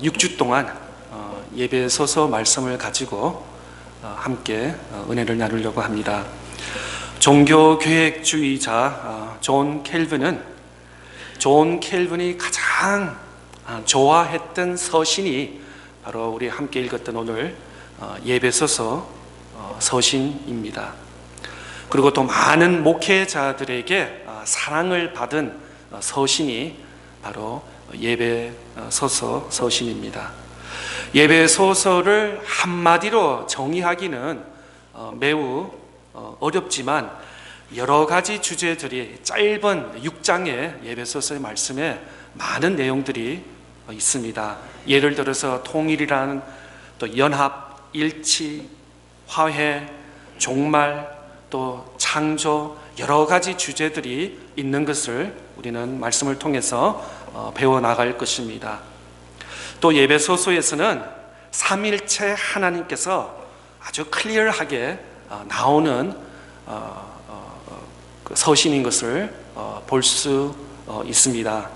6주 동안 예배에 서서 말씀을 가지고 함께 은혜를 나누려고 합니다. 종교계획주의자 존 켈빈이 가장 좋아했던 서신이 바로 우리 함께 읽었던 오늘 예배 서서 서신입니다. 그리고 또 많은 목회자들에게 사랑을 받은 서신이 바로 예배 서서 서신입니다. 예배 소설을 한마디로 정의하기는 매우 어렵지만 여러 가지 주제들이 짧은 6장의 예배 소설의 말씀에 많은 내용들이 있습니다. 예를 들어서 통일이라는, 또 연합, 일치, 화해, 종말, 또 창조, 여러 가지 주제들이 있는 것을 우리는 말씀을 통해서 배워나갈 것입니다. 또 예배소서에서는 삼일체 하나님께서 아주 클리어하게 나오는 서신인 것을 볼 수 있습니다.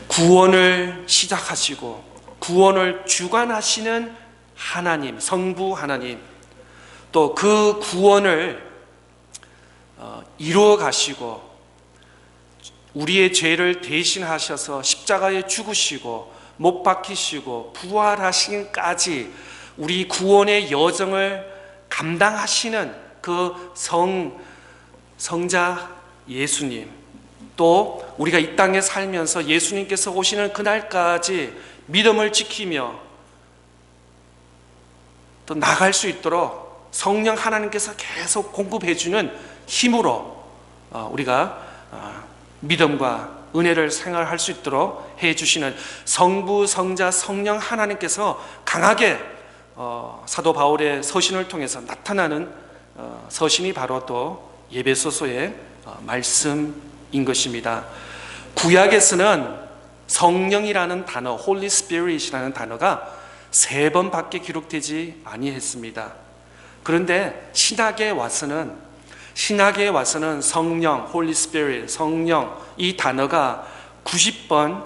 구원을 시작하시고 구원을 주관하시는 하나님, 성부 하나님, 또 그 구원을 이루어 가시고 우리의 죄를 대신하셔서 십자가에 죽으시고 못 박히시고 부활하시기까지 우리 구원의 여정을 감당하시는 그 성자 예수님, 또 우리가 이 땅에 살면서 예수님께서 오시는 그날까지 믿음을 지키며 또 나갈 수 있도록 성령 하나님께서 계속 공급해 주는 힘으로 우리가 믿음과 은혜를 생활할 수 있도록 해주시는 성부, 성자, 성령 하나님께서 강하게 사도 바울의 서신을 통해서 나타나는 서신이 바로 또 예배소서의 말씀인 것입니다. 구약에서는 성령이라는 단어, Holy Spirit이라는 단어가 3번밖에 기록되지 아니했습니다. 그런데 신약에 와서는 성령, Holy Spirit, 성령 이 단어가 90번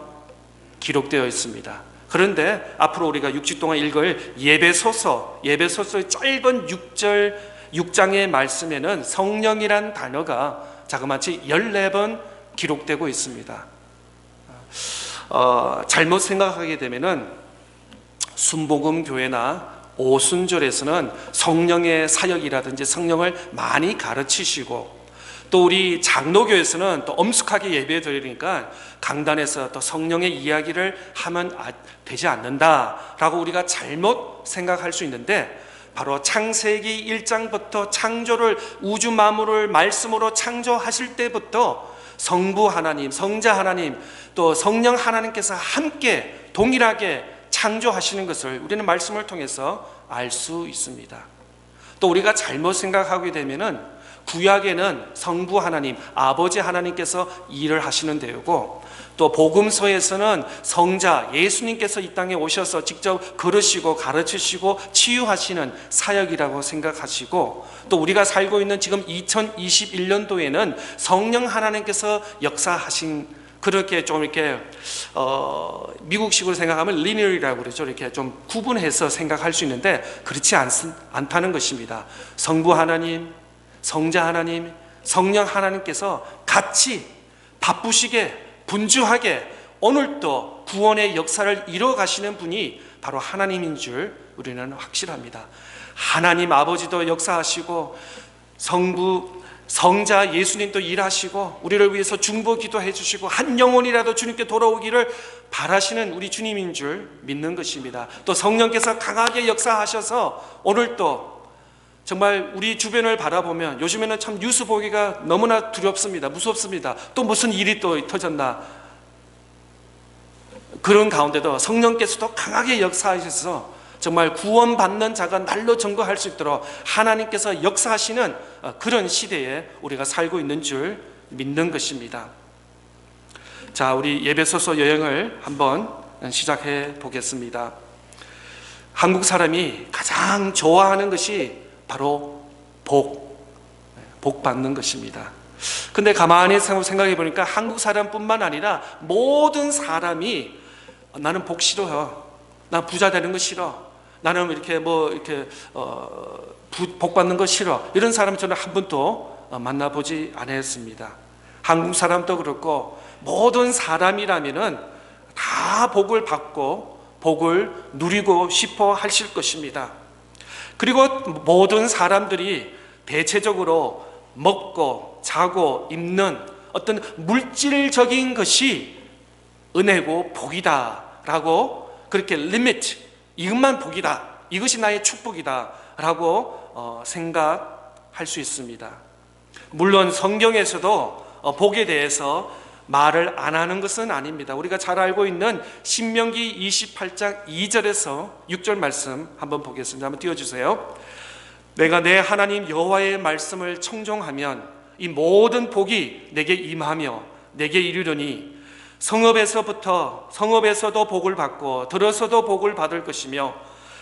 기록되어 있습니다. 그런데 앞으로 우리가 6주 동안 읽을 예배소서의 짧은 6장의 말씀에는 성령이란 단어가 자그마치 14번 기록되고 있습니다. 잘못 생각하게 되면은 순복음 교회나 오순절에서는 성령의 사역이라든지 성령을 많이 가르치시고, 또 우리 장로교에서는 또 엄숙하게 예배 드리니까 강단에서 또 성령의 이야기를 하면 되지 않는다라고 우리가 잘못 생각할 수 있는데, 바로 창세기 1장부터 창조를, 우주 만물을 말씀으로 창조하실 때부터 성부 하나님, 성자 하나님, 또 성령 하나님께서 함께 동일하게 창조하시는 것을 우리는 말씀을 통해서 알 수 있습니다. 또 우리가 잘못 생각하게 되면은 구약에는 성부 하나님, 아버지 하나님께서 일을 하시는 데이고, 또 복음서에서는 성자 예수님께서 이 땅에 오셔서 직접 걸으시고 가르치시고 치유하시는 사역이라고 생각하시고, 또 우리가 살고 있는 지금 2021년도에는 성령 하나님께서 역사하신, 그렇게 좀 이렇게 미국식으로 생각하면 리니어리라고 그러죠. 이렇게 좀 구분해서 생각할 수 있는데 그렇지 않다는 것입니다. 성부 하나님, 성자 하나님, 성령 하나님께서 같이 바쁘시게 분주하게 오늘도 구원의 역사를 이뤄 가시는 분이 바로 하나님인 줄 우리는 확실합니다. 하나님 아버지도 역사하시고 성부, 성자 예수님도 일하시고 우리를 위해서 중보 기도해 주시고 한 영혼이라도 주님께 돌아오기를 바라시는 우리 주님인 줄 믿는 것입니다. 또 성령께서 강하게 역사하셔서 오늘도 정말 우리 주변을 바라보면 요즘에는 참 뉴스 보기가 너무나 두렵습니다. 무섭습니다. 또 무슨 일이 또 터졌나. 그런 가운데도 성령께서도 강하게 역사하셔서 정말 구원받는 자가 날로 증거할 수 있도록 하나님께서 역사하시는 그런 시대에 우리가 살고 있는 줄 믿는 것입니다. 자, 우리 예배소서 여행을 한번 시작해 보겠습니다. 한국 사람이 가장 좋아하는 것이 바로 복 받는 것입니다. 근데 가만히 생각해 보니까 한국 사람뿐만 아니라 모든 사람이 나는 복 싫어요. 나 부자 되는 거 싫어. 나는 이렇게 복 받는 거 싫어. 이런 사람 저는 한 번도 만나보지 않았습니다. 한국 사람도 그렇고 모든 사람이라면은 다 복을 받고 복을 누리고 싶어 하실 것입니다. 그리고 모든 사람들이 대체적으로 먹고 자고 입는 어떤 물질적인 것이 은혜고 복이다라고 그렇게 리미트, 이것만 복이다, 이것이 나의 축복이다라고 생각할 수 있습니다. 물론 성경에서도 복에 대해서 말을 안 하는 것은 아닙니다. 우리가 잘 알고 있는 신명기 28장 2절에서 6절 말씀 한번 보겠습니다. 한번 띄워주세요. 내가 내 하나님 여호와의 말씀을 청종하면 이 모든 복이 내게 임하며 내게 이르르니 성읍에서도 복을 받고 들어서도 복을 받을 것이며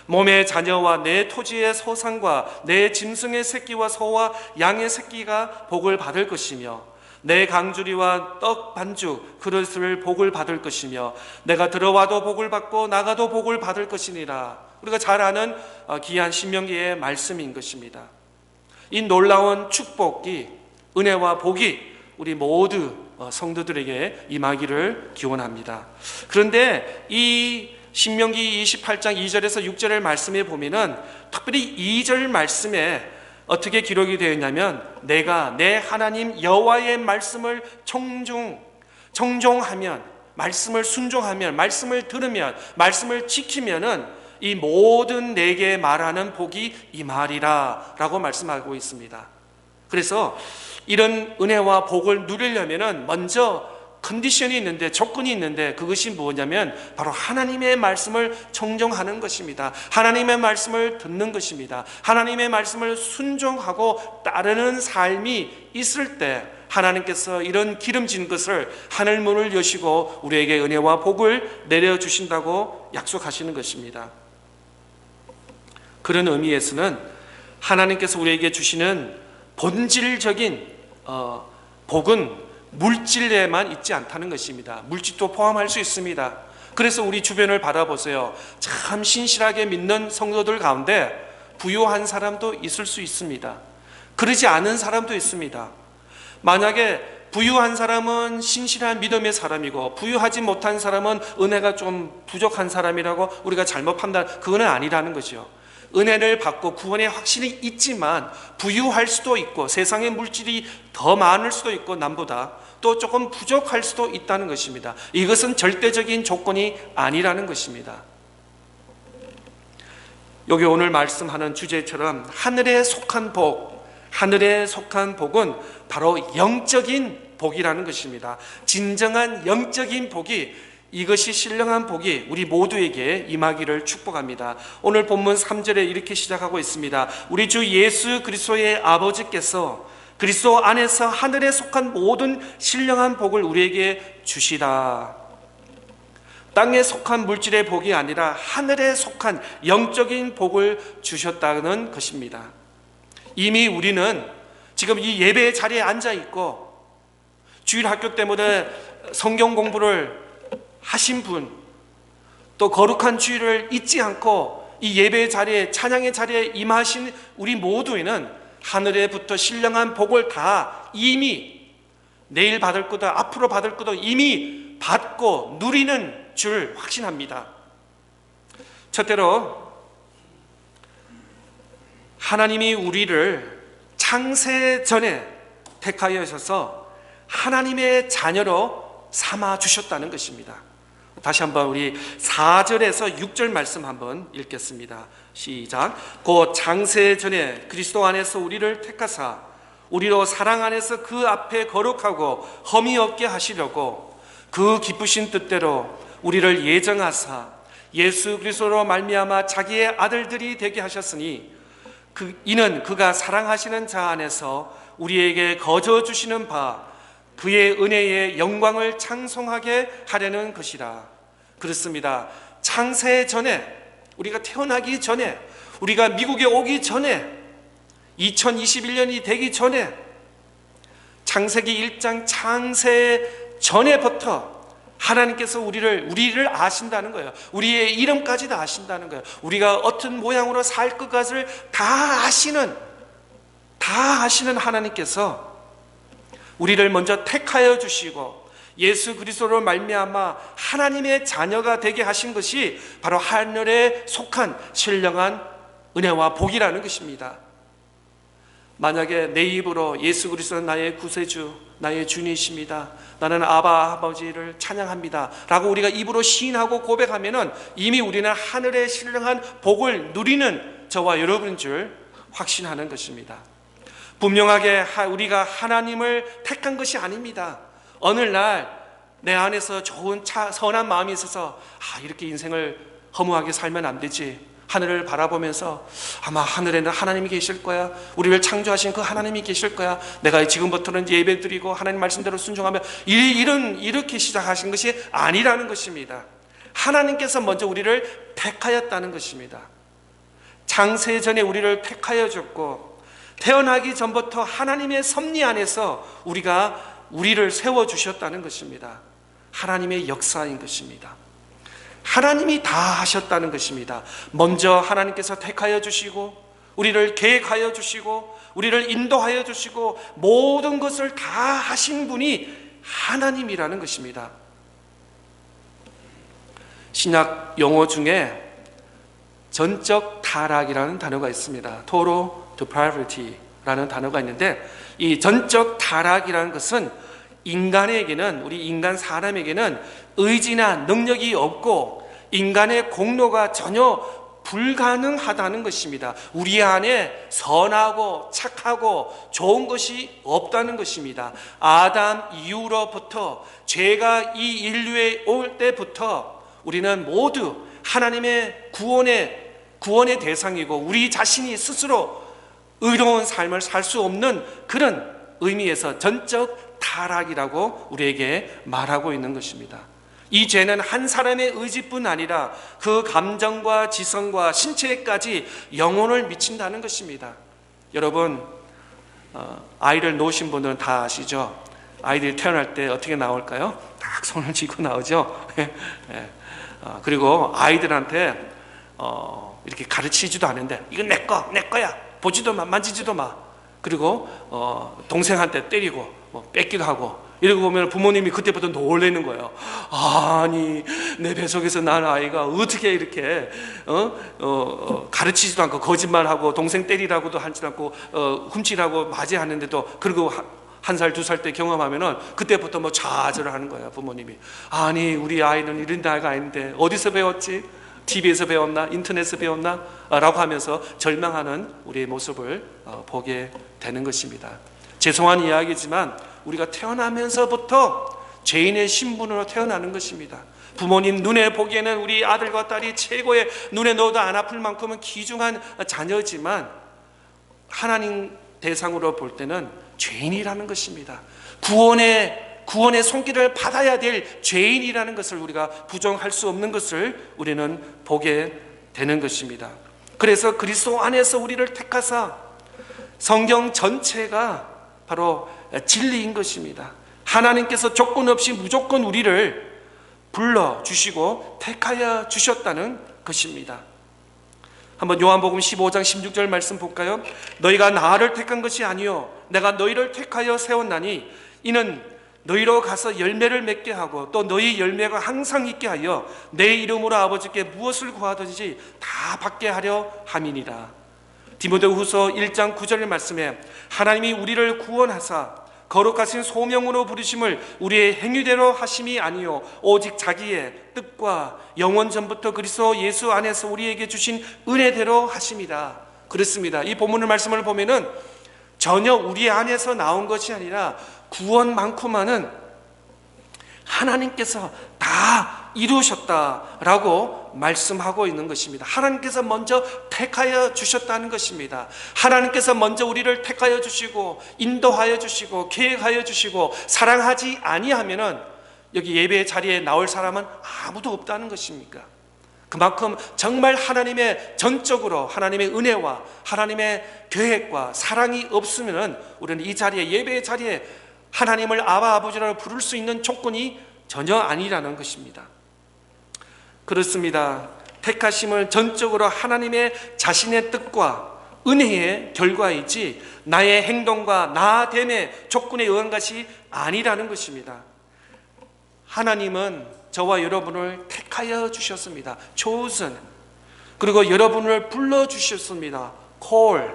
몸의 자녀와 내 토지의 소산과 내 짐승의 새끼와 소와 양의 새끼가 복을 받을 것이며 내 강주리와 떡 반죽 그릇을 복을 받을 것이며 내가 들어와도 복을 받고 나가도 복을 받을 것이니라. 우리가 잘 아는 귀한 신명기의 말씀인 것입니다. 이 놀라운 축복이, 은혜와 복이 우리 모두 성도들에게 임하기를 기원합니다. 그런데 이 신명기 28장 2절에서 6절의 말씀에 보면은 특별히 2절 말씀에 어떻게 기록이 되어 있냐면 내가 내 하나님 여호와의 말씀을 청종하면, 말씀을 순종하면, 말씀을 들으면, 말씀을 지키면은 이 모든 내게 말하는 복이 임하리라 라고 말씀하고 있습니다. 그래서 이런 은혜와 복을 누리려면은 먼저 컨디션이 있는데, 조건이 있는데, 그것이 뭐냐면 바로 하나님의 말씀을 청종하는 것입니다. 하나님의 말씀을 듣는 것입니다. 하나님의 말씀을 순종하고 따르는 삶이 있을 때 하나님께서 이런 기름진 것을 하늘 문을 여시고 우리에게 은혜와 복을 내려주신다고 약속하시는 것입니다. 그런 의미에서는 하나님께서 우리에게 주시는 본질적인 복은 물질에만 있지 않다는 것입니다. 물질도 포함할 수 있습니다. 그래서 우리 주변을 바라보세요. 참 신실하게 믿는 성도들 가운데 부유한 사람도 있을 수 있습니다. 그러지 않은 사람도 있습니다. 만약에 부유한 사람은 신실한 믿음의 사람이고 부유하지 못한 사람은 은혜가 좀 부족한 사람이라고 우리가 잘못 그거는 아니라는 거죠. 은혜를 받고 구원의 확신이 있지만 부유할 수도 있고 세상의 물질이 더 많을 수도 있고 남보다 또 조금 부족할 수도 있다는 것입니다. 이것은 절대적인 조건이 아니라는 것입니다. 여기 오늘 말씀하는 주제처럼 하늘에 속한 복은 바로 영적인 복이라는 것입니다. 진정한 영적인 복이, 이것이 신령한 복이 우리 모두에게 임하기를 축복합니다. 오늘 본문 3절에 이렇게 시작하고 있습니다. 우리 주 예수 그리스도의 아버지께서 그리스도 안에서 하늘에 속한 모든 신령한 복을 우리에게 주시다. 땅에 속한 물질의 복이 아니라 하늘에 속한 영적인 복을 주셨다는 것입니다. 이미 우리는 지금 이 예배의 자리에 앉아 있고 주일 학교 때문에 성경 공부를 하신 분, 또 거룩한 주일을 잊지 않고 이 예배의 자리에, 찬양의 자리에 임하신 우리 모두에는 하늘에부터 신령한 복을 다 이미 내일 받을 거다, 앞으로 받을 거다 이미 받고 누리는 줄 확신합니다. 첫째로 하나님이 우리를 창세 전에 택하여 주셔서 하나님의 자녀로 삼아 주셨다는 것입니다. 다시 한번 우리 4절에서 6절 말씀 한번 읽겠습니다. 시작. 곧 창세 전에 그리스도 안에서 우리를 택하사 우리로 사랑 안에서 그 앞에 거룩하고 험이 없게 하시려고 그 기쁘신 뜻대로 우리를 예정하사 예수 그리스도로 말미암아 자기의 아들들이 되게 하셨으니 이는 그가 사랑하시는 자 안에서 우리에게 거저 주시는 바 그의 은혜의 영광을 창송하게 하려는 것이라. 그렇습니다. 창세 전에, 우리가 태어나기 전에, 우리가 미국에 오기 전에, 2021년이 되기 전에, 창세기 1장 창세 전에부터 하나님께서 우리를 아신다는 거예요. 우리의 이름까지 다 아신다는 거예요. 우리가 어떤 모양으로 살 것을 다 아시는 하나님께서 우리를 먼저 택하여 주시고 예수 그리스도로 말미암아 하나님의 자녀가 되게 하신 것이 바로 하늘에 속한 신령한 은혜와 복이라는 것입니다. 만약에 내 입으로 예수 그리스도는 나의 구세주, 나의 주님이십니다, 나는 아버지를 찬양합니다 라고 우리가 입으로 시인하고 고백하면 이미 우리는 하늘의 신령한 복을 누리는 저와 여러분인 줄 확신하는 것입니다. 분명하게 우리가 하나님을 택한 것이 아닙니다. 어느 날 내 안에서 좋은 선한 마음이 있어서 이렇게 인생을 허무하게 살면 안 되지, 하늘을 바라보면서 아마 하늘에는 하나님이 계실 거야, 우리를 창조하신 그 하나님이 계실 거야, 내가 지금부터는 예배드리고 하나님 말씀대로 순종하며 이렇게 시작하신 것이 아니라는 것입니다. 하나님께서 먼저 우리를 택하였다는 것입니다. 창세 전에 우리를 택하여 줬고 태어나기 전부터 하나님의 섭리 안에서 우리를 세워주셨다는 것입니다. 하나님의 역사인 것입니다. 하나님이 다 하셨다는 것입니다. 먼저 하나님께서 택하여 주시고 우리를 계획하여 주시고 우리를 인도하여 주시고 모든 것을 다 하신 분이 하나님이라는 것입니다. 신약 용어 중에 전적 타락이라는 단어가 있습니다. Total depravity라는 단어가 있는데, 이 전적 타락이라는 것은 인간에게는, 우리 인간 사람에게는 의지나 능력이 없고 인간의 공로가 전혀 불가능하다는 것입니다. 우리 안에 선하고 착하고 좋은 것이 없다는 것입니다. 아담 이후로부터 죄가 이 인류에 올 때부터 우리는 모두 하나님의 구원의 대상이고 우리 자신이 스스로 의로운 삶을 살 수 없는 그런 의미에서 전적 타락이라고 우리에게 말하고 있는 것입니다. 이 죄는 한 사람의 의지뿐 아니라 그 감정과 지성과 신체에까지 영혼을 미친다는 것입니다. 여러분, 아이를 놓으신 분들은 다 아시죠? 아이들이 태어날 때 어떻게 나올까요? 딱 손을 쥐고 나오죠. 그리고 아이들한테 이렇게 가르치지도 않는데 이건 내 거야, 보지도 마, 만지지도 마. 그리고 동생한테 때리고 뺏기도 하고, 이러고 보면 부모님이 그때부터 놀라는 거예요. 아니, 내 뱃속에서 난 아이가 어떻게 이렇게 가르치지도 않고 거짓말하고 동생 때리라고도 하지 않고 훔치라고 맞이하는데도, 그리고 1살, 2살 때 경험하면은 그때부터 좌절을 하는 거예요, 부모님이. 아니, 우리 아이는 이런 아이가 아닌데 어디서 배웠지? TV에서 배웠나? 인터넷에서 배웠나? 라고 하면서 절망하는 우리의 모습을 보게 되는 것입니다. 죄송한 이야기지만 우리가 태어나면서부터 죄인의 신분으로 태어나는 것입니다. 부모님 눈에 보기에는 우리 아들과 딸이 최고의, 눈에 넣어도 안 아플 만큼은 귀중한 자녀지만 하나님 대상으로 볼 때는 죄인이라는 것입니다. 구원의 손길을 받아야 될 죄인이라는 것을 우리가 부정할 수 없는 것을 우리는 보게 되는 것입니다. 그래서 그리스도 안에서 우리를 택하사, 성경 전체가 바로 진리인 것입니다. 하나님께서 조건 없이 무조건 우리를 불러주시고 택하여 주셨다는 것입니다. 한번 요한복음 15장 16절 말씀 볼까요? 너희가 나를 택한 것이 아니요 내가 너희를 택하여 세웠나니 이는 너희로 가서 열매를 맺게 하고 또 너희 열매가 항상 있게 하여 내 이름으로 아버지께 무엇을 구하든지 다 받게 하려 함이니라. 디모데후서 1장 9절의 말씀에 하나님이 우리를 구원하사 거룩하신 소명으로 부르심을 우리의 행위대로 하심이 아니요 오직 자기의 뜻과 영원 전부터 그리스도 예수 안에서 우리에게 주신 은혜대로 하심이라. 그렇습니다. 이 본문의 말씀을 보면은 전혀 우리 안에서 나온 것이 아니라 구원만큼만은 하나님께서 다 이루셨다라고 말씀하고 있는 것입니다. 하나님께서 먼저 택하여 주셨다는 것입니다. 하나님께서 먼저 우리를 택하여 주시고 인도하여 주시고 계획하여 주시고 사랑하지 아니하면은 여기 예배의 자리에 나올 사람은 아무도 없다는 것입니까? 그만큼 정말 하나님의 전적으로 하나님의 은혜와 하나님의 계획과 사랑이 없으면은 우리는 이 자리에, 예배의 자리에 하나님을 아버지라고 부를 수 있는 조건이 전혀 아니라는 것입니다. 그렇습니다. 택하심은 전적으로 하나님의 자신의 뜻과 은혜의 결과이지 나의 행동과 나됨의 조건에 의한 것이 아니라는 것입니다. 하나님은 저와 여러분을 택하여 주셨습니다. chosen. 그리고 여러분을 불러주셨습니다. call.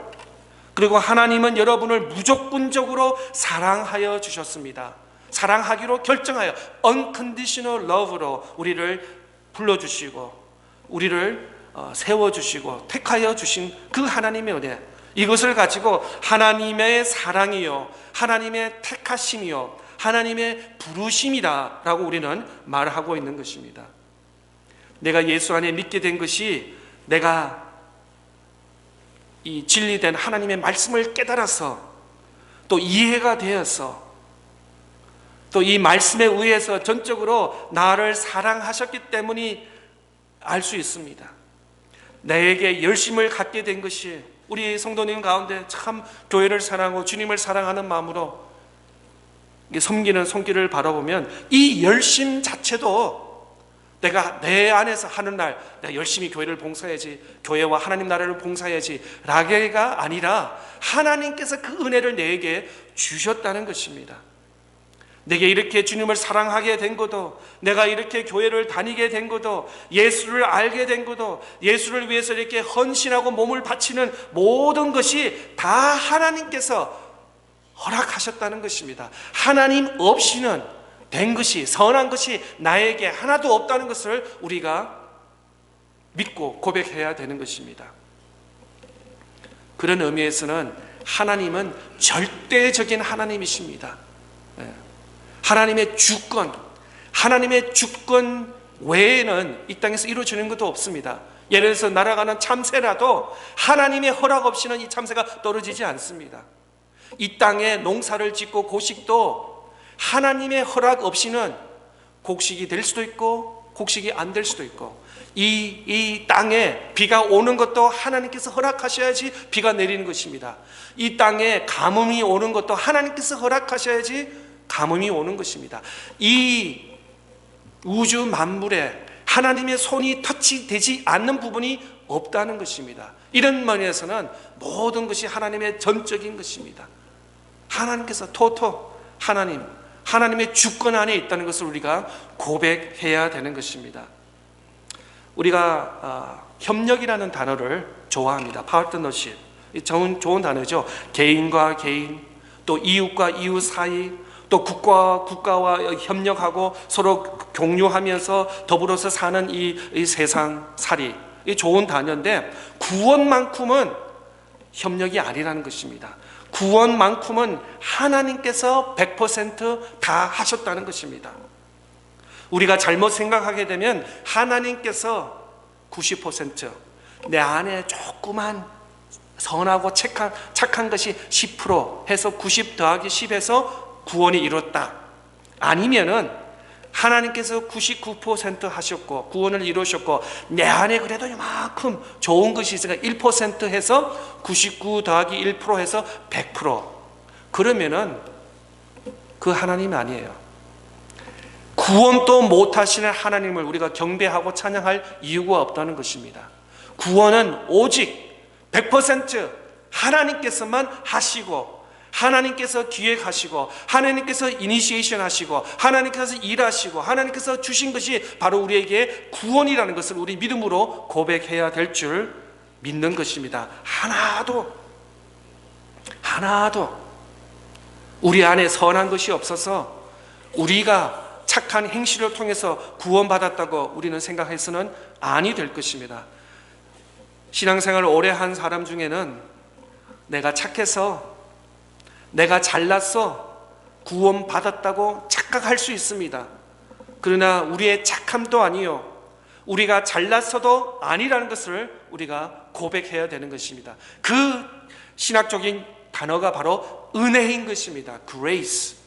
그리고 하나님은 여러분을 무조건적으로 사랑하여 주셨습니다. 사랑하기로 결정하여 unconditional love로 우리를 불러주시고 우리를 세워주시고 택하여 주신 그 하나님의 은혜, 이것을 가지고 하나님의 사랑이요 하나님의 택하심이요 하나님의 부르심이다라고 우리는 말하고 있는 것입니다. 내가 예수 안에 믿게 된 것이 내가 이 진리된 하나님의 말씀을 깨달아서 또 이해가 되어서 또 이 말씀에 의해서 전적으로 나를 사랑하셨기 때문이 알 수 있습니다. 나에게 열심을 갖게 된 것이 우리 성도님 가운데 참 교회를 사랑하고 주님을 사랑하는 마음으로 섬기는 손길을 바라보면 이 열심 자체도 내가 내 안에서 하는 날 내가 열심히 교회를 봉사해야지, 교회와 하나님 나라를 봉사해야지 라게가 아니라 하나님께서 그 은혜를 내게 주셨다는 것입니다. 내게 이렇게 주님을 사랑하게 된 것도, 내가 이렇게 교회를 다니게 된 것도, 예수를 알게 된 것도, 예수를 위해서 이렇게 헌신하고 몸을 바치는 모든 것이 다 하나님께서 허락하셨다는 것입니다. 하나님 없이는 된 것이, 선한 것이 나에게 하나도 없다는 것을 우리가 믿고 고백해야 되는 것입니다. 그런 의미에서는 하나님은 절대적인 하나님이십니다. 하나님의 주권, 하나님의 주권 외에는 이 땅에서 이루어지는 것도 없습니다. 예를 들어서 날아가는 참새라도 하나님의 허락 없이는 이 참새가 떨어지지 않습니다. 이 땅에 농사를 짓고 곡식도 하나님의 허락 없이는 곡식이 될 수도 있고 곡식이 안 될 수도 있고, 이 땅에 비가 오는 것도 하나님께서 허락하셔야지 비가 내리는 것입니다. 이 땅에 가뭄이 오는 것도 하나님께서 허락하셔야지 가뭄이 오는 것입니다. 이 우주 만물에 하나님의 손이 터치되지 않는 부분이 없다는 것입니다. 이런 면에서는 모든 것이 하나님의 전적인 것입니다. 하나님께서 토토 하나님의 주권 안에 있다는 것을 우리가 고백해야 되는 것입니다. 우리가 협력이라는 단어를 좋아합니다. 파트너십, 좋은 단어죠. 개인과 개인, 또 이웃과 이웃 사이, 또 국가와 협력하고 서로 공유하면서 더불어서 사는 이 세상 살이, 이 좋은 단어인데 구원만큼은 협력이 아니라는 것입니다. 구원만큼은 하나님께서 100% 하셨다는 것입니다. 우리가 잘못 생각하게 되면 하나님께서 90%, 내 안에 조그만 선하고 착한 것이 10% 해서 90 더하기 10해서 구원이 이뤘다. 아니면은 하나님께서 99% 하셨고 구원을 이루셨고 내 안에 그래도 이만큼 좋은 것이 있으니까 1% 해서 99 더하기 1% 해서 100%. 그러면은 그 하나님이 아니에요. 구원도 못하시는 하나님을 우리가 경배하고 찬양할 이유가 없다는 것입니다. 구원은 오직 100% 하나님께서만 하시고, 하나님께서 기획하시고, 하나님께서 이니시에이션 하시고, 하나님께서 일하시고, 하나님께서 주신 것이 바로 우리에게 구원이라는 것을 우리 믿음으로 고백해야 될 줄 믿는 것입니다. 하나도 우리 안에 선한 것이 없어서 우리가 착한 행실을 통해서 구원받았다고 우리는 생각해서는 아니 될 것입니다. 신앙생활을 오래 한 사람 중에는 내가 착해서, 내가 잘났어 구원받았다고 착각할 수 있습니다. 그러나 우리의 착함도 아니요, 우리가 잘났어도 아니라는 것을 우리가 고백해야 되는 것입니다. 그 신학적인 단어가 바로 은혜인 것입니다. grace.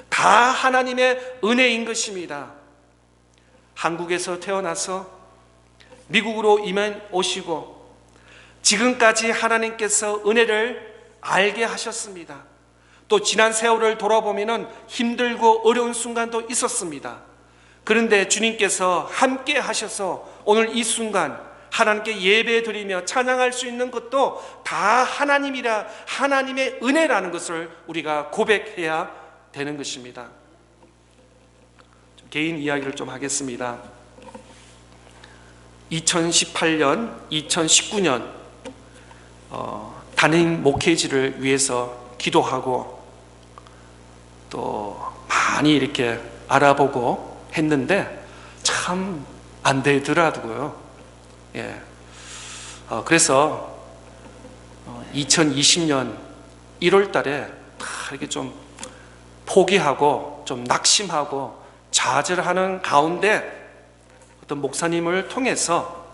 다 하나님의 은혜인 것입니다. 한국에서 태어나서 미국으로 이민 오시고 지금까지 하나님께서 은혜를 알게 하셨습니다. 또 지난 세월을 돌아보면 힘들고 어려운 순간도 있었습니다. 그런데 주님께서 함께 하셔서 오늘 이 순간 하나님께 예배 드리며 찬양할 수 있는 것도 다 하나님의 은혜라는 것을 우리가 고백해야 되는 것입니다. 개인 이야기를 좀 하겠습니다. 2018년, 2019년 담임 목회지를 위해서 기도하고 또 많이 이렇게 알아보고 했는데 참 안 되더라고요. 그래서 2020년 1월 달에 다 이렇게 좀 포기하고 좀 낙심하고 좌절하는 가운데 어떤 목사님을 통해서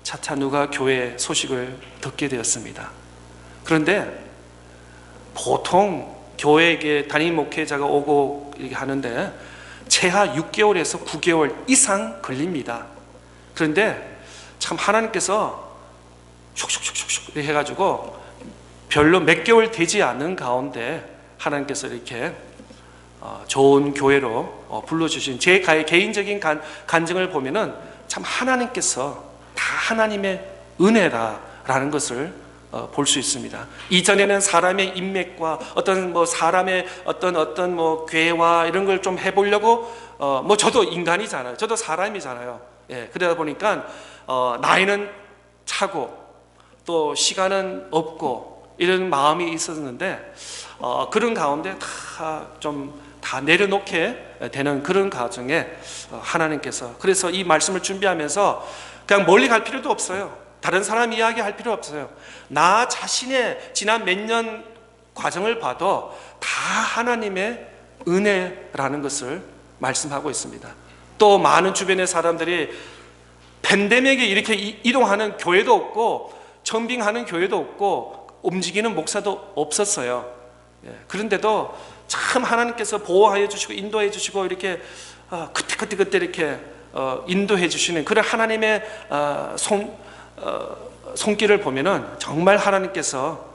차차누가 교회 소식을 듣게 되었습니다. 그런데 보통 교회에 담임 목회자가 오고 이렇게 하는데 최하 6개월에서 9개월 이상 걸립니다. 그런데 참 하나님께서 슉슉슉슉슉 해가지고 별로 몇 개월 되지 않은 가운데 하나님께서 이렇게 좋은 교회로 불러주신 제 개인적인 간증을 보면은 참 하나님께서 다 하나님의 은혜라는 것을 볼 수 있습니다. 이전에는 사람의 인맥과 어떤 사람의 어떤 괴와 이런 걸 좀 해보려고 저도 인간이잖아요. 저도 사람이잖아요. 그러다 보니까 나이는 차고 또 시간은 없고 이런 마음이 있었는데 그런 가운데 다 내려놓게 되는 그런 과정에 하나님께서 그래서 이 말씀을 준비하면서 그냥 멀리 갈 필요도 없어요. 다른 사람 이야기 할 필요 없어요. 나 자신의 지난 몇 년 과정을 봐도 다 하나님의 은혜라는 것을 말씀하고 있습니다. 또 많은 주변의 사람들이 팬데믹에 이렇게 이동하는 교회도 없고 청빙하는 교회도 없고 움직이는 목사도 없었어요. 그런데도 참 하나님께서 보호하여 주시고 인도해 주시고 이렇게 그때 이렇게 인도해 주시는 그런 하나님의 손길을 보면은 정말 하나님께서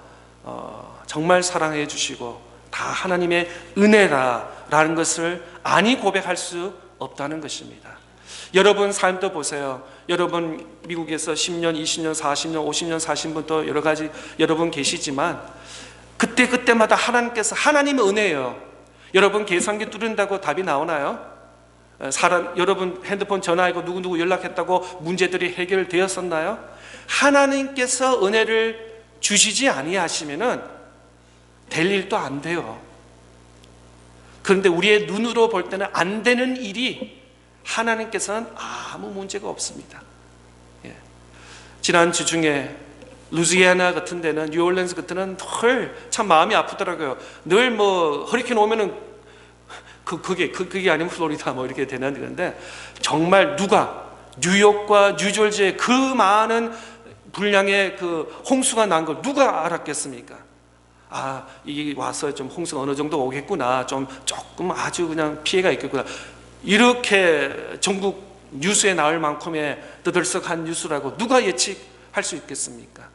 정말 사랑해 주시고 다 하나님의 은혜라는 것을 아니 고백할 수 없다는 것입니다. 여러분 삶도 보세요. 여러분 미국에서 10년, 20년, 40년, 50년 사신 분도 여러 가지 여러분 계시지만 그때마다 하나님께서 하나님의 은혜예요. 여러분 계산기 뚫는다고 답이 나오나요? 여러분 핸드폰 전화하고 누구누구 연락했다고 문제들이 해결되었었나요? 하나님께서 은혜를 주시지 아니하시면은 될 일도 안 돼요. 그런데 우리의 눈으로 볼 때는 안 되는 일이 하나님께서는 아무 문제가 없습니다. 지난주 중에 루지애나 같은 데는 뉴올리언스 같은 데는 늘 참 마음이 아프더라고요. 늘 허리케인 오면은 그게 아니면 플로리다 이렇게 되는 건데 정말 누가 뉴욕과 뉴저지에 그 많은 분량의 홍수가 난 걸 누가 알았겠습니까? 이게 와서 좀 홍수가 어느 정도 오겠구나. 조금 아주 그냥 피해가 있겠구나. 이렇게 전국 뉴스에 나올 만큼의 떠들썩한 뉴스라고 누가 예측할 수 있겠습니까?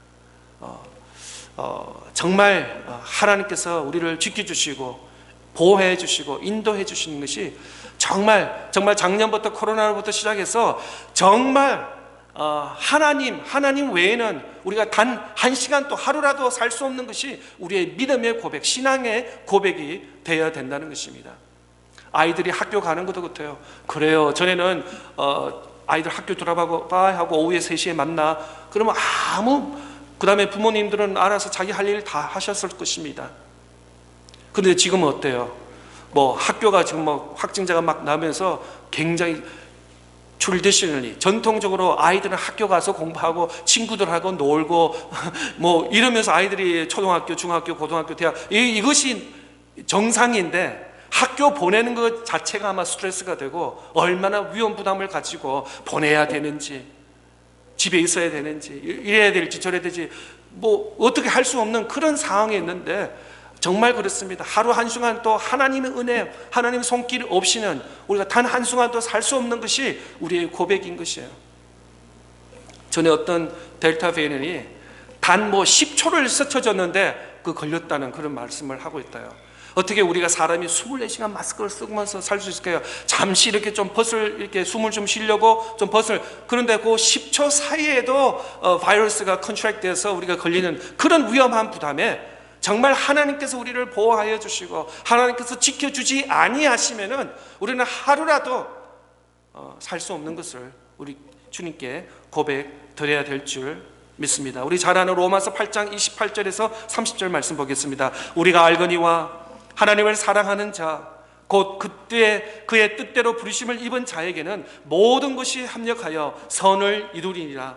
정말 하나님께서 우리를 지켜주시고 보호해 주시고 인도해 주시는 것이 정말 작년부터 코로나로부터 시작해서 정말 하나님 외에는 우리가 단 한 시간 또 하루라도 살 수 없는 것이 우리의 믿음의 고백, 신앙의 고백이 되어야 된다는 것입니다. 아이들이 학교 가는 것도 같아요. 그래요. 전에는 아이들 학교 들어가고 바이 하고 오후에 3시에 만나. 그러면 그 다음에 부모님들은 알아서 자기 할 일 다 하셨을 것입니다. 그런데 지금은 어때요? 학교가 지금 확진자가 막 나면서 굉장히 traditionally 전통적으로 아이들은 학교 가서 공부하고 친구들하고 놀고 이러면서 아이들이 초등학교, 중학교, 고등학교, 대학 이것이 정상인데 학교 보내는 것 자체가 아마 스트레스가 되고 얼마나 위험 부담을 가지고 보내야 되는지 집에 있어야 되는지 이래야 될지 저래야 될지 어떻게 할 수 없는 그런 상황에 있는데 정말 그렇습니다. 하루 한순간 또 하나님의 은혜, 하나님의 손길 없이는 우리가 단 한순간도 살 수 없는 것이 우리의 고백인 것이에요. 전에 어떤 델타 베리언이 단 10초를 스쳐졌는데 걸렸다는 그런 말씀을 하고 있어요. 어떻게 우리가 사람이 24시간 마스크를 쓰면서 살 수 있을까요? 잠시 이렇게 좀 이렇게 숨을 좀 쉬려고 좀 그런데 그 10초 사이에도 바이러스가 컨트랙트해서 우리가 걸리는 그런 위험한 부담에 정말 하나님께서 우리를 보호하여 주시고 하나님께서 지켜주지 아니하시면은 우리는 하루라도 살 수 없는 것을 우리 주님께 고백 드려야 될 줄 믿습니다. 우리 잘 아는 로마서 8장 28절에서 30절 말씀 보겠습니다. 우리가 알거니와 하나님을 사랑하는 자 곧 그때 그의 뜻대로 부르심을 입은 자에게는 모든 것이 합력하여 선을 이루리니라.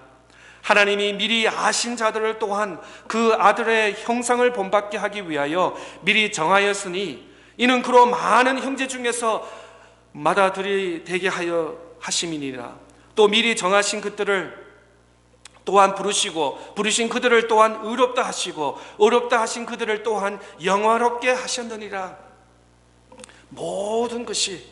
하나님이 미리 아신 자들을 또한 그 아들의 형상을 본받게 하기 위하여 미리 정하였으니 이는 그로 많은 형제 중에서 맏아들이 되게 하여 하심이니라. 또 미리 정하신 그들을 또한 부르시고 부르신 그들을 또한 의롭다 하시고 의롭다 하신 그들을 또한 영화롭게 하셨느니라. 모든 것이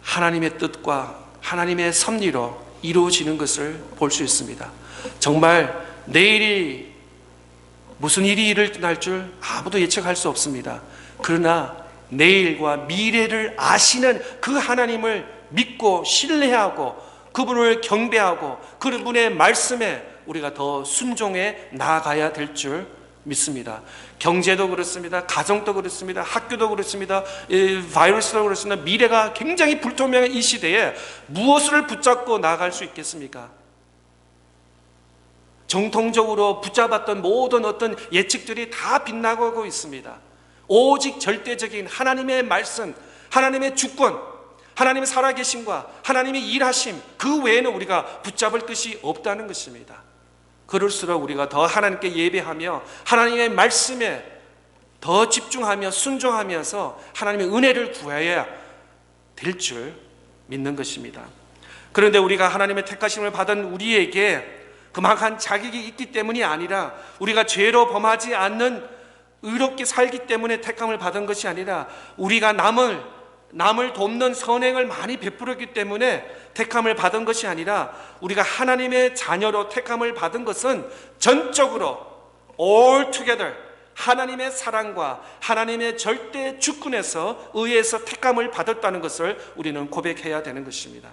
하나님의 뜻과 하나님의 섭리로 이루어지는 것을 볼 수 있습니다. 정말 내일이 무슨 일이 일어날 줄 아무도 예측할 수 없습니다. 그러나 내일과 미래를 아시는 그 하나님을 믿고 신뢰하고 그분을 경배하고 그분의 말씀에 우리가 더 순종해 나아가야 될 줄 믿습니다. 경제도 그렇습니다. 가정도 그렇습니다. 학교도 그렇습니다. 바이러스도 그렇습니다. 미래가 굉장히 불투명한 이 시대에 무엇을 붙잡고 나아갈 수 있겠습니까? 정통적으로 붙잡았던 모든 어떤 예측들이 다 빗나가고 있습니다. 오직 절대적인 하나님의 말씀, 하나님의 주권, 하나님의 살아계심과 하나님의 일하심 그 외에는 우리가 붙잡을 것이 없다는 것입니다. 그럴수록 우리가 더 하나님께 예배하며 하나님의 말씀에 더 집중하며 순종하면서 하나님의 은혜를 구해야 될 줄 믿는 것입니다. 그런데 우리가 하나님의 택하심을 받은 우리에게 그만한 자격이 있기 때문이 아니라 우리가 죄로 범하지 않는 의롭게 살기 때문에 택함을 받은 것이 아니라 우리가 남을 돕는 선행을 많이 베풀었기 때문에 택함을 받은 것이 아니라 우리가 하나님의 자녀로 택함을 받은 것은 전적으로 all together 하나님의 사랑과 하나님의 절대 주권에서 의해서 택함을 받았다는 것을 우리는 고백해야 되는 것입니다.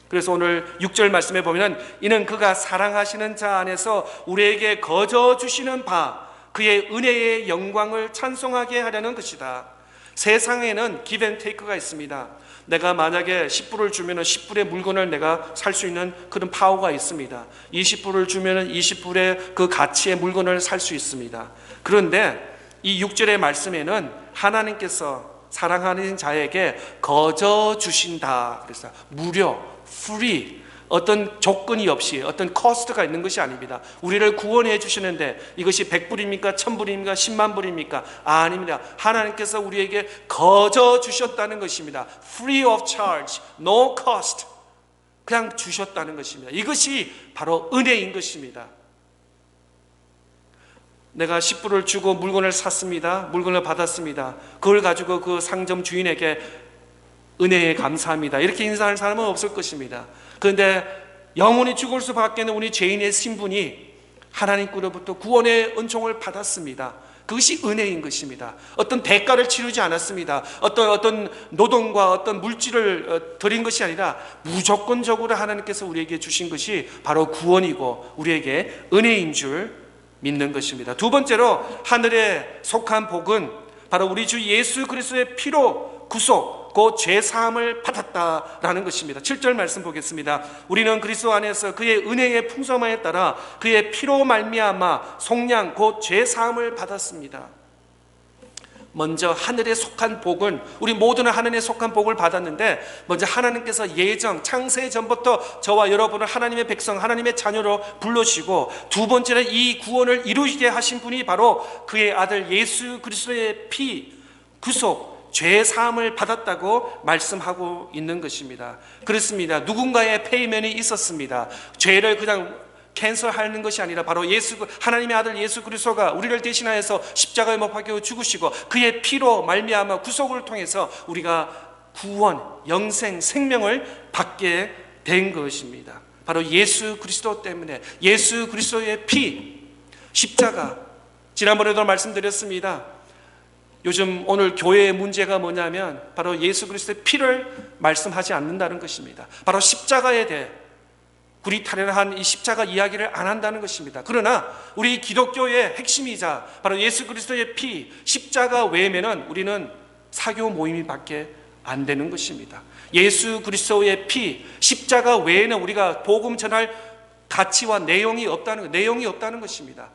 그래서 오늘 6절 말씀에 보면 이는 그가 사랑하시는 자 안에서 우리에게 거저 주시는 바 그의 은혜의 영광을 찬송하게 하려는 것이다. 세상에는 give and take가 있습니다. 내가 만약에 10불을 주면 10불의 물건을 내가 살 수 있는 그런 파워가 있습니다. 20불을 주면 20불의 그 가치의 물건을 살 수 있습니다. 그런데 이 6절의 말씀에는 하나님께서 사랑하는 자에게 거저 주신다. 그래서 무료, free, 어떤 조건이 없이 어떤 코스트가 있는 것이 아닙니다. 우리를 구원해 주시는데 이것이 100불입니까? 1000불입니까? 10만 불입니까? 아닙니다. 하나님께서 우리에게 거저 주셨다는 것입니다. Free of charge, no cost. 그냥 주셨다는 것입니다. 이것이 바로 은혜인 것입니다. 내가 10불을 주고 물건을 샀습니다. 물건을 받았습니다. 그걸 가지고 그 상점 주인에게 은혜에 감사합니다. 이렇게 인사할 사람은 없을 것입니다. 그런데 영원히 죽을 수밖에 없는 우리 죄인의 신분이 하나님께로부터 구원의 은총을 받았습니다. 그것이 은혜인 것입니다. 어떤 대가를 치르지 않았습니다. 어떤 노동과 어떤 물질을 드린 것이 아니라 무조건적으로 하나님께서 우리에게 주신 것이 바로 구원이고 우리에게 은혜인 줄 믿는 것입니다. 두 번째로 하늘에 속한 복은 바로 우리 주 예수 그리스도의 피로 구속 그 죄사함을 받았다라는 것입니다. 7절 말씀 보겠습니다. 우리는 그리스도 안에서 그의 은혜의 풍성함에 따라 그의 피로 말미암아 속량 곧 죄사함을 받았습니다. 먼저 하늘에 속한 복은 우리 모두는 하늘에 속한 복을 받았는데 먼저 하나님께서 예정 창세 전부터 저와 여러분을 하나님의 백성 하나님의 자녀로 불러주시고 두 번째는 이 구원을 이루게 하신 분이 바로 그의 아들 예수 그리스도의 피 구속 죄 사함을 받았다고 말씀하고 있는 것입니다. 그렇습니다. 누군가의 페이먼이 있었습니다. 죄를 그냥 캔슬하는 것이 아니라 바로 하나님의 아들 예수 그리스도가 우리를 대신하여서 십자가에 못 박혀 죽으시고 그의 피로 말미암아 구속을 통해서 우리가 구원, 영생, 생명을 받게 된 것입니다. 바로 예수 그리스도 때문에 예수 그리스도의 피, 십자가 지난번에도 말씀드렸습니다. 요즘 오늘 교회의 문제가 뭐냐면 바로 예수 그리스도의 피를 말씀하지 않는다는 것입니다. 바로 십자가에 대해 구리타레한 이 십자가 이야기를 안 한다는 것입니다. 그러나 우리 기독교의 핵심이자 바로 예수 그리스도의 피, 십자가 외에는 우리는 사교 모임이밖에 안 되는 것입니다. 예수 그리스도의 피, 십자가 외에는 우리가 복음 전할 가치와 내용이 없다는 것입니다.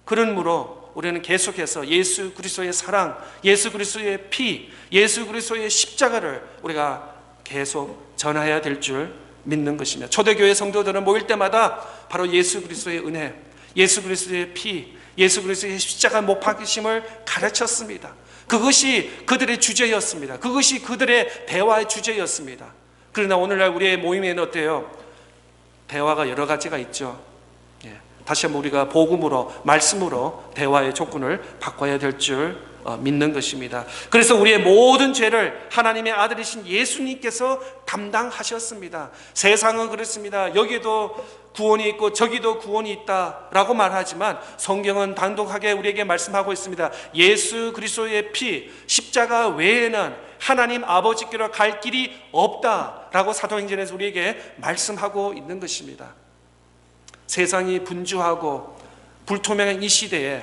그러므로 우리는 계속해서 예수 그리스도의 사랑, 예수 그리스도의 피, 예수 그리스도의 십자가를 우리가 계속 전해야 될 줄 믿는 것입니다. 초대교회 성도들은 모일 때마다 바로 예수 그리스도의 은혜, 예수 그리스도의 피, 예수 그리스도의 십자가 못 박히심을 가르쳤습니다. 그것이 그들의 주제였습니다. 그것이 그들의 대화의 주제였습니다. 그러나 오늘날 우리의 모임에는 어때요? 대화가 여러 가지가 있죠. 다시 한번 우리가 복음으로, 말씀으로 대화의 조건을 바꿔야 될 줄 믿는 것입니다. 그래서 우리의 모든 죄를 하나님의 아들이신 예수님께서 담당하셨습니다. 세상은 그렇습니다. 여기도 구원이 있고 저기도 구원이 있다라고 말하지만 성경은 단독하게 우리에게 말씀하고 있습니다. 예수 그리스도의 피, 십자가 외에는 하나님 아버지께로 갈 길이 없다라고 사도행전에서 우리에게 말씀하고 있는 것입니다. 세상이 분주하고 불투명한 이 시대에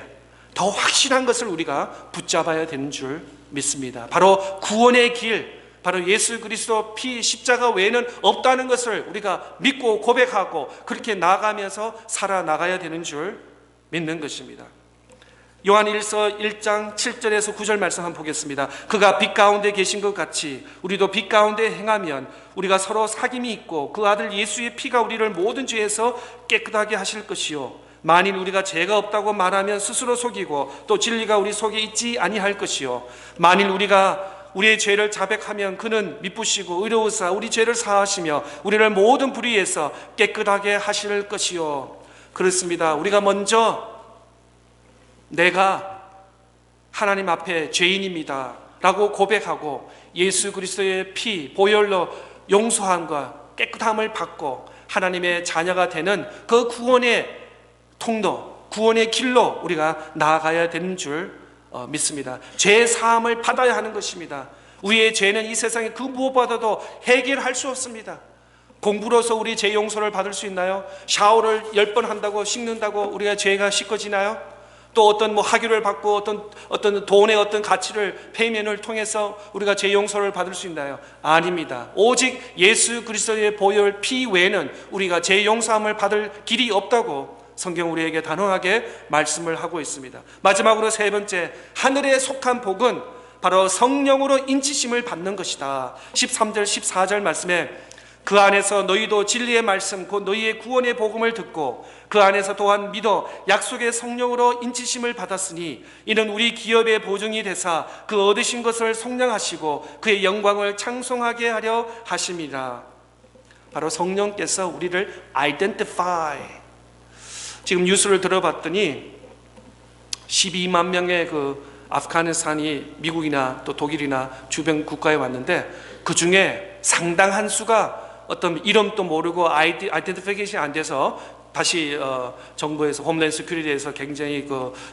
더 확실한 것을 우리가 붙잡아야 되는 줄 믿습니다. 바로 구원의 길, 바로 예수 그리스도 피 십자가 외에는 없다는 것을 우리가 믿고 고백하고 그렇게 나아가면서 살아나가야 되는 줄 믿는 것입니다. 요한일서 1장 7절에서 9절 말씀 한번 보겠습니다. 그가 빛 가운데 계신 것 같이 우리도 빛 가운데 행하면 우리가 서로 사귐이 있고 그 아들 예수의 피가 우리를 모든 죄에서 깨끗하게 하실 것이요 만일 우리가 죄가 없다고 말하면 스스로 속이고 또 진리가 우리 속에 있지 아니할 것이요 만일 우리가 우리의 죄를 자백하면 그는 미쁘시고 의로우사 우리 죄를 사하시며 우리를 모든 불의에서 깨끗하게 하실 것이요. 그렇습니다. 우리가 먼저 내가 하나님 앞에 죄인입니다 라고 고백하고 예수 그리스도의 피, 보혈로 용서함과 깨끗함을 받고 하나님의 자녀가 되는 그 구원의 통로, 구원의 길로 우리가 나아가야 되는 줄 믿습니다. 죄 사함을 받아야 하는 것입니다. 우리의 죄는 이 세상에 그 무엇보다도 해결할 수 없습니다. 공부로서 우리 죄 용서를 받을 수 있나요? 샤워를 10번 한다고 씻는다고 우리가 죄가 씻겨지나요? 또 어떤 학위를 받고 어떤 돈의 어떤 가치를 페이먼을 통해서 우리가 죄 용서를 받을 수 있나요? 아닙니다. 오직 예수 그리스도의 보혈 피 외에는 우리가 죄 용서함을 받을 길이 없다고 성경 우리에게 단호하게 말씀을 하고 있습니다. 마지막으로 세 번째, 하늘에 속한 복은 바로 성령으로 인치심을 받는 것이다. 13절 14절 말씀에 그 안에서 너희도 진리의 말씀 곧 너희의 구원의 복음을 듣고 그 안에서 또한 믿어 약속의 성령으로 인치심을 받았으니 이는 우리 기업의 보증이 되사 그 얻으신 것을 속량하시고 그의 영광을 창송하게 하려 하심이라. 바로 성령께서 우리를 identify. 지금 뉴스를 들어봤더니 12만 명의 그 아프가니스탄이 미국이나 또 독일이나 주변 국가에 왔는데 그 중에 상당한 수가 어떤 이름도 모르고 아이덴티피케이션이 안 돼서 다시 정부에서 홈랜드 시큐리티에서 굉장히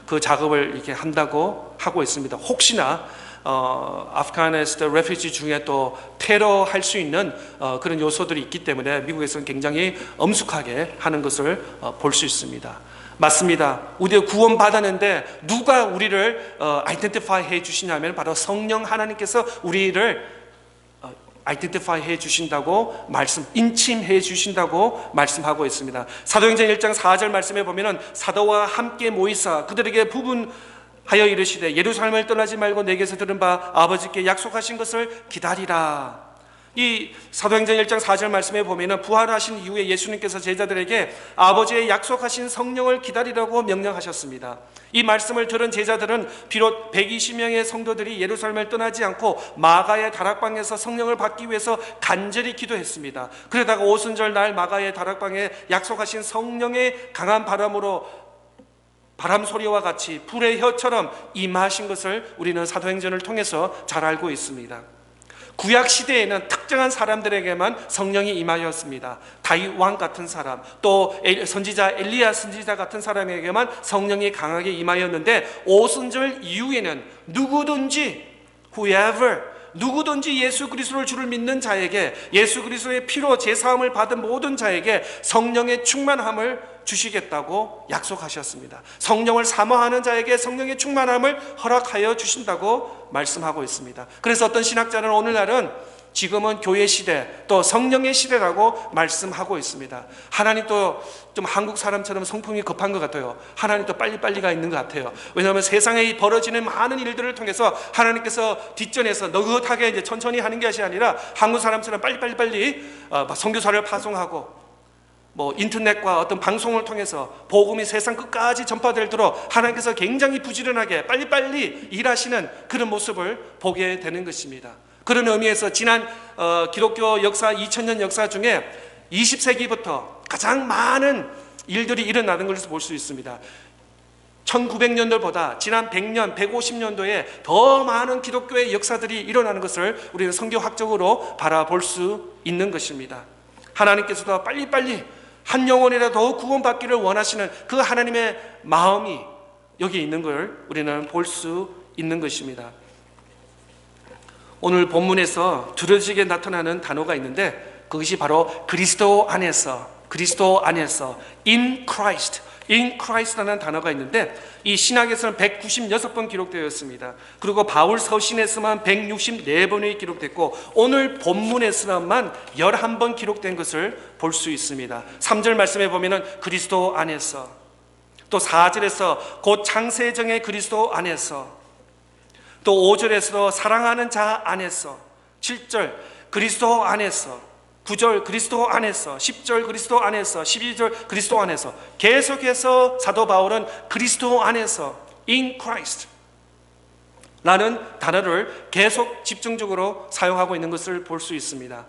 그 작업을 이렇게 한다고 하고 있습니다. 혹시나 아프가니스탄 레퓨지 중에 또 테러 할 수 있는 그런 요소들이 있기 때문에 미국에서는 굉장히 엄숙하게 하는 것을 볼 수 있습니다. 맞습니다. 우리가 구원 받았는데 누가 우리를 아이덴티파이 해 주시냐면 바로 성령 하나님께서 우리를 아이덴티파이 해 주신다고 인침해 주신다고 말씀하고 있습니다. 사도행전 1장 4절 말씀에 보면은 사도와 함께 모이사 그들에게 부분하여 이르시되 예루살렘을 떠나지 말고 내게서 들은 바 아버지께 약속하신 것을 기다리라. 이 사도행전 1장 4절 말씀에 보면은 부활하신 이후에 예수님께서 제자들에게 아버지의 약속하신 성령을 기다리라고 명령하셨습니다. 이 말씀을 들은 제자들은 비록 120명의 성도들이 예루살렘을 떠나지 않고 마가의 다락방에서 성령을 받기 위해서 간절히 기도했습니다. 그러다가 오순절 날 마가의 다락방에 약속하신 성령의 강한 바람 소리와 같이 불의 혀처럼 임하신 것을 우리는 사도행전을 통해서 잘 알고 있습니다. 구약 시대에는 특정한 사람들에게만 성령이 임하였습니다. 다윗 왕 같은 사람, 또 선지자 엘리야 선지자 같은 사람에게만 성령이 강하게 임하였는데, 오순절 이후에는 누구든지 누구든지 예수 그리스도를 주를 믿는 자에게, 예수 그리스도의 피로 제사함을 받은 모든 자에게 성령의 충만함을 주시겠다고 약속하셨습니다. 성령을 사모하는 자에게 성령의 충만함을 허락하여 주신다고 말씀하고 있습니다. 그래서 어떤 신학자는 오늘날은 지금은 교회 시대, 또 성령의 시대라고 말씀하고 있습니다. 하나님도 좀 한국 사람처럼 성품이 급한 것 같아요. 하나님도 빨리빨리가 있는 것 같아요. 왜냐하면 세상에 벌어지는 많은 일들을 통해서 하나님께서 뒷전에서 느긋하게 이제 천천히 하는 것이 아니라 한국 사람처럼 빨리 선교사를 파송하고 인터넷과 어떤 방송을 통해서 복음이 세상 끝까지 전파되도록 하나님께서 굉장히 부지런하게 빨리빨리 일하시는 그런 모습을 보게 되는 것입니다. 그런 의미에서 지난 기독교 역사 2000년 역사 중에 20세기부터 가장 많은 일들이 일어나는 것을 볼 수 있습니다. 1900년도보다 지난 100년, 150년도에 더 많은 기독교의 역사들이 일어나는 것을 우리는 성경학적으로 바라볼 수 있는 것입니다. 하나님께서도 빨리빨리 한 영혼이라도 구원받기를 원하시는 그 하나님의 마음이 여기 있는 걸 우리는 볼 수 있는 것입니다. 오늘 본문에서 두려지게 나타나는 단어가 있는데, 그것이 바로 그리스도 안에서 in Christ라는 단어가 있는데, 이 신약에서는 196번 기록되어 있습니다. 그리고 바울 서신에서만 164번이 기록됐고, 오늘 본문에서만 11번 기록된 것을 볼 수 있습니다. 3절 말씀에 보면은 그리스도 안에서, 또 4절에서 곧 창세정의 그리스도 안에서, 또 5절에서도 사랑하는 자 안에서, 7절 그리스도 안에서, 9절 그리스도 안에서, 10절 그리스도 안에서, 12절 그리스도 안에서, 계속해서 사도 바울은 그리스도 안에서 in Christ 라는 단어를 계속 집중적으로 사용하고 있는 것을 볼 수 있습니다.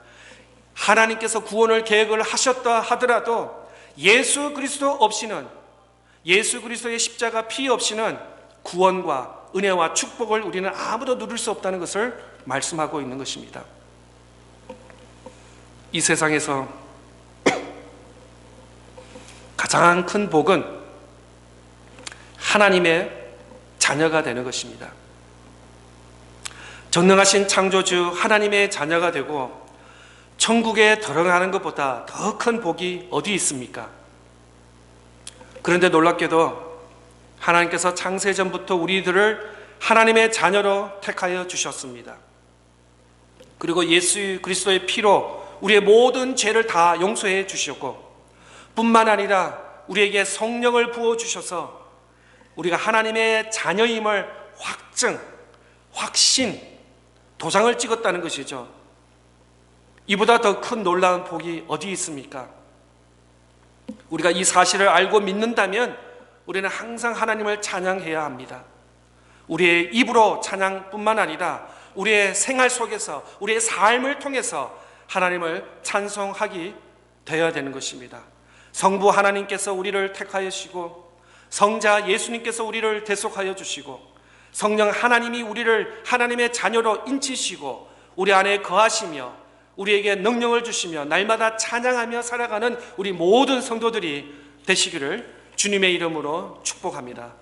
하나님께서 구원을 계획을 하셨다 하더라도 예수 그리스도 없이는, 예수 그리스도의 십자가 피 없이는 구원과 은혜와 축복을 우리는 아무도 누릴 수 없다는 것을 말씀하고 있는 것입니다. 이 세상에서 가장 큰 복은 하나님의 자녀가 되는 것입니다. 전능하신 창조주 하나님의 자녀가 되고 천국에 들어가는 것보다 더 큰 복이 어디 있습니까? 그런데 놀랍게도 하나님께서 창세전부터 우리들을 하나님의 자녀로 택하여 주셨습니다. 그리고 예수 그리스도의 피로 우리의 모든 죄를 다 용서해 주셨고, 뿐만 아니라 우리에게 성령을 부어주셔서 우리가 하나님의 자녀임을 확신, 도장을 찍었다는 것이죠. 이보다 더 큰 놀라운 복이 어디 있습니까? 우리가 이 사실을 알고 믿는다면 우리는 항상 하나님을 찬양해야 합니다. 우리의 입으로 찬양뿐만 아니라 우리의 생활 속에서, 우리의 삶을 통해서 하나님을 찬송하기 되어야 되는 것입니다. 성부 하나님께서 우리를 택하여 주시고, 성자 예수님께서 우리를 대속하여 주시고, 성령 하나님이 우리를 하나님의 자녀로 인치시고 우리 안에 거하시며 우리에게 능력을 주시며 날마다 찬양하며 살아가는 우리 모든 성도들이 되시기를 주님의 이름으로 축복합니다.